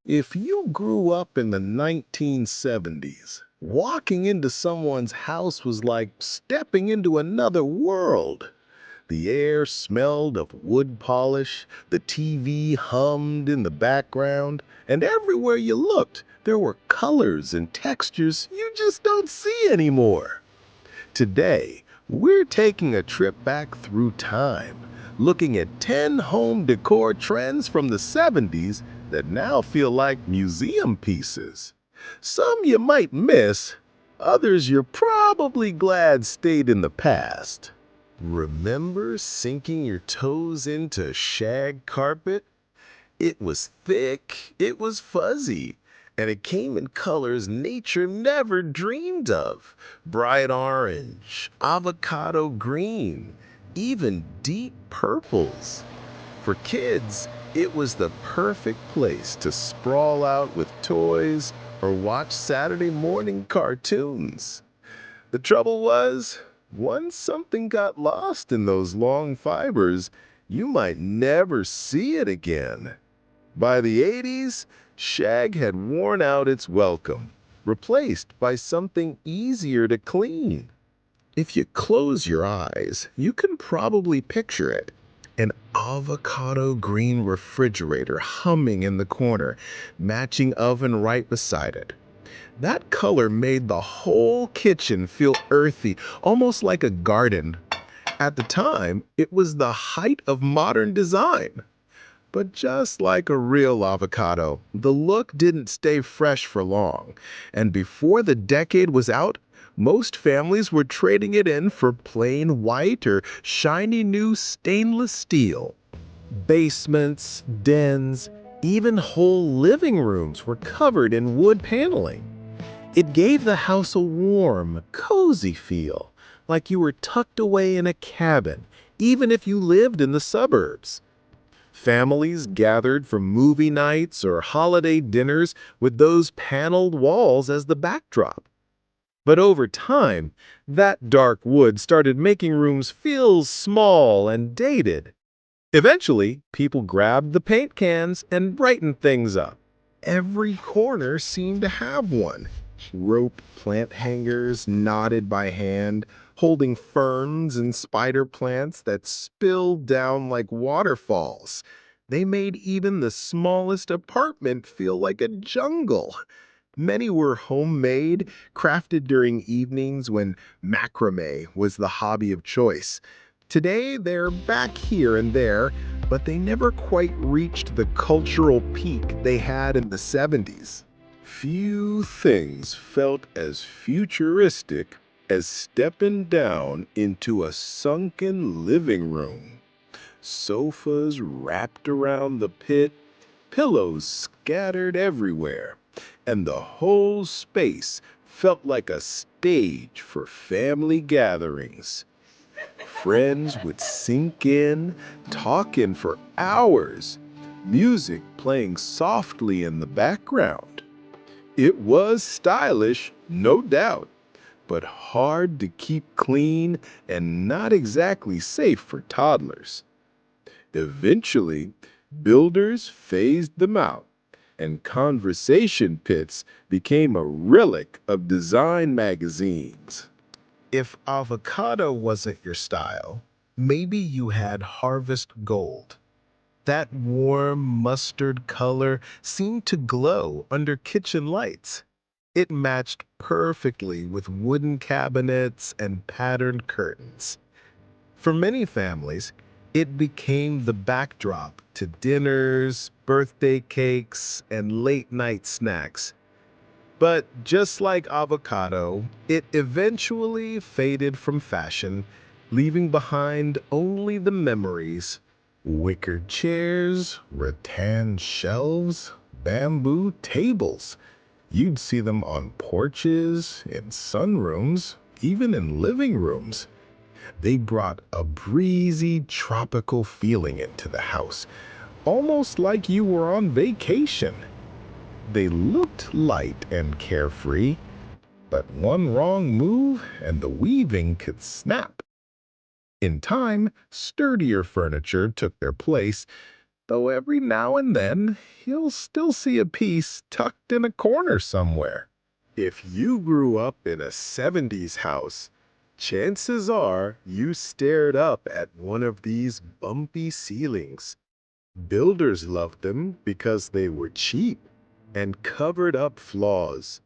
If you grew up in the 1970s, walking into someone's house was like stepping into another world. The air smelled of wood polish, the TV hummed in the background, and everywhere you looked, there were colors and textures you just don't see anymore. Today, we're taking a trip back through time, looking at 10 home decor trends from the 70s that now feel like museum pieces. Some you might miss, others you're probably glad stayed in the past. Remember sinking your toes into shag carpet? It was thick, it was fuzzy, and it came in colors nature never dreamed of. Bright orange, avocado green, even deep purples. For kids, it was the perfect place to sprawl out with toys or watch Saturday morning cartoons. The trouble was, once something got lost in those long fibers, you might never see it again. By the 80s, shag had worn out its welcome, replaced by something easier to clean. If you close your eyes, you can probably picture it. An avocado green refrigerator humming in the corner, matching oven right beside it. That color made the whole kitchen feel earthy, almost like a garden. At the time, it was the height of modern design. But just like a real avocado, the look didn't stay fresh for long. And before the decade was out, most families were trading it in for plain white or shiny new stainless steel. Basements, dens, even whole living rooms were covered in wood paneling. It gave the house a warm, cozy feel, like you were tucked away in a cabin, even if you lived in the suburbs. Families gathered for movie nights or holiday dinners with those paneled walls as the backdrop. But over time, that dark wood started making rooms feel small and dated. Eventually, people grabbed the paint cans and brightened things up. Every corner seemed to have one. Rope plant hangers knotted by hand, holding ferns and spider plants that spilled down like waterfalls. They made even the smallest apartment feel like a jungle. Many were homemade, crafted during evenings when macrame was the hobby of choice. Today, they're back here and there, but they never quite reached the cultural peak they had in the 70s. Few things felt as futuristic as stepping down into a sunken living room. Sofas wrapped around the pit, pillows scattered everywhere, and the whole space felt like a stage for family gatherings. Friends would sink in, talking for hours, music playing softly in the background. It was stylish, no doubt, but hard to keep clean and not exactly safe for toddlers. Eventually, builders phased them out, and conversation pits became a relic of design magazines. If avocado wasn't your style, maybe you had harvest gold. That warm mustard color seemed to glow under kitchen lights. It matched perfectly with wooden cabinets and patterned curtains. For many families, it became the backdrop to dinners, birthday cakes, and late night snacks. But just like avocado, it eventually faded from fashion, leaving behind only the memories. Wicker chairs, rattan shelves, bamboo tables. You'd see them on porches, in sunrooms, even in living rooms. They brought a breezy, tropical feeling into the house, almost like you were on vacation. They looked light and carefree, but one wrong move and the weaving could snap. In time, sturdier furniture took their place, though every now and then you'll still see a piece tucked in a corner somewhere. If you grew up in a 70s house, chances are you stared up at one of these bumpy ceilings. Builders loved them because they were cheap and covered up flaws.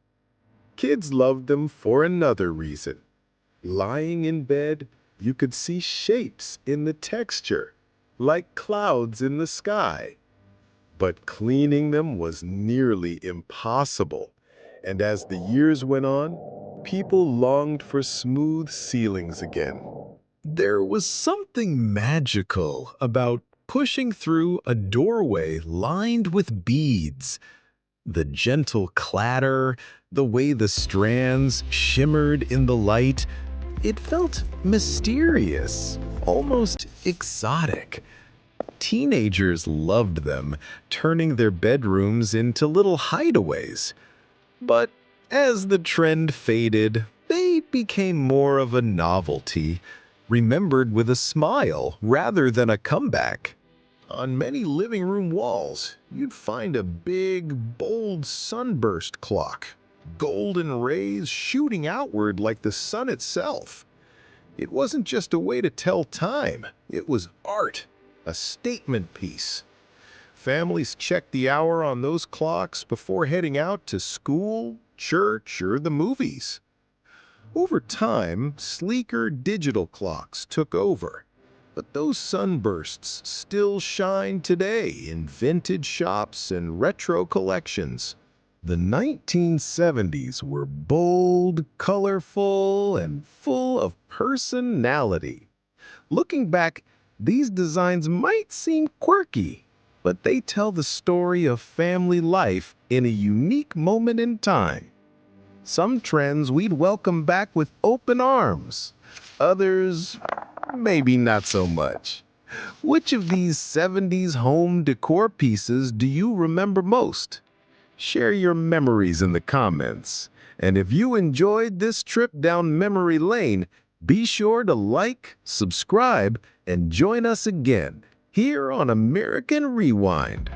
Kids loved them for another reason. Lying in bed, you could see shapes in the texture, like clouds in the sky. But cleaning them was nearly impossible, and as the years went on, people longed for smooth ceilings again. There was something magical about pushing through a doorway lined with beads. The gentle clatter, the way the strands shimmered in the light, it felt mysterious, almost exotic. Teenagers loved them, turning their bedrooms into little hideaways. But as the trend faded, they became more of a novelty, remembered with a smile rather than a comeback. On many living room walls, you'd find a big, bold sunburst clock, golden rays shooting outward like the sun itself. It wasn't just a way to tell time, it was art, a statement piece. Families checked the hour on those clocks before heading out to school, church, or the movies. Over time, sleeker digital clocks took over. But those sunbursts still shine today in vintage shops and retro collections. The 1970s were bold, colorful, and full of personality. Looking back, these designs might seem quirky, but they tell the story of family life in a unique moment in time. Some trends we'd welcome back with open arms. Others, maybe not so much. Which of these 70s home decor pieces do you remember most? Share your memories in the comments. And if you enjoyed this trip down memory lane, be sure to like, subscribe, and join us again here on American Rewind.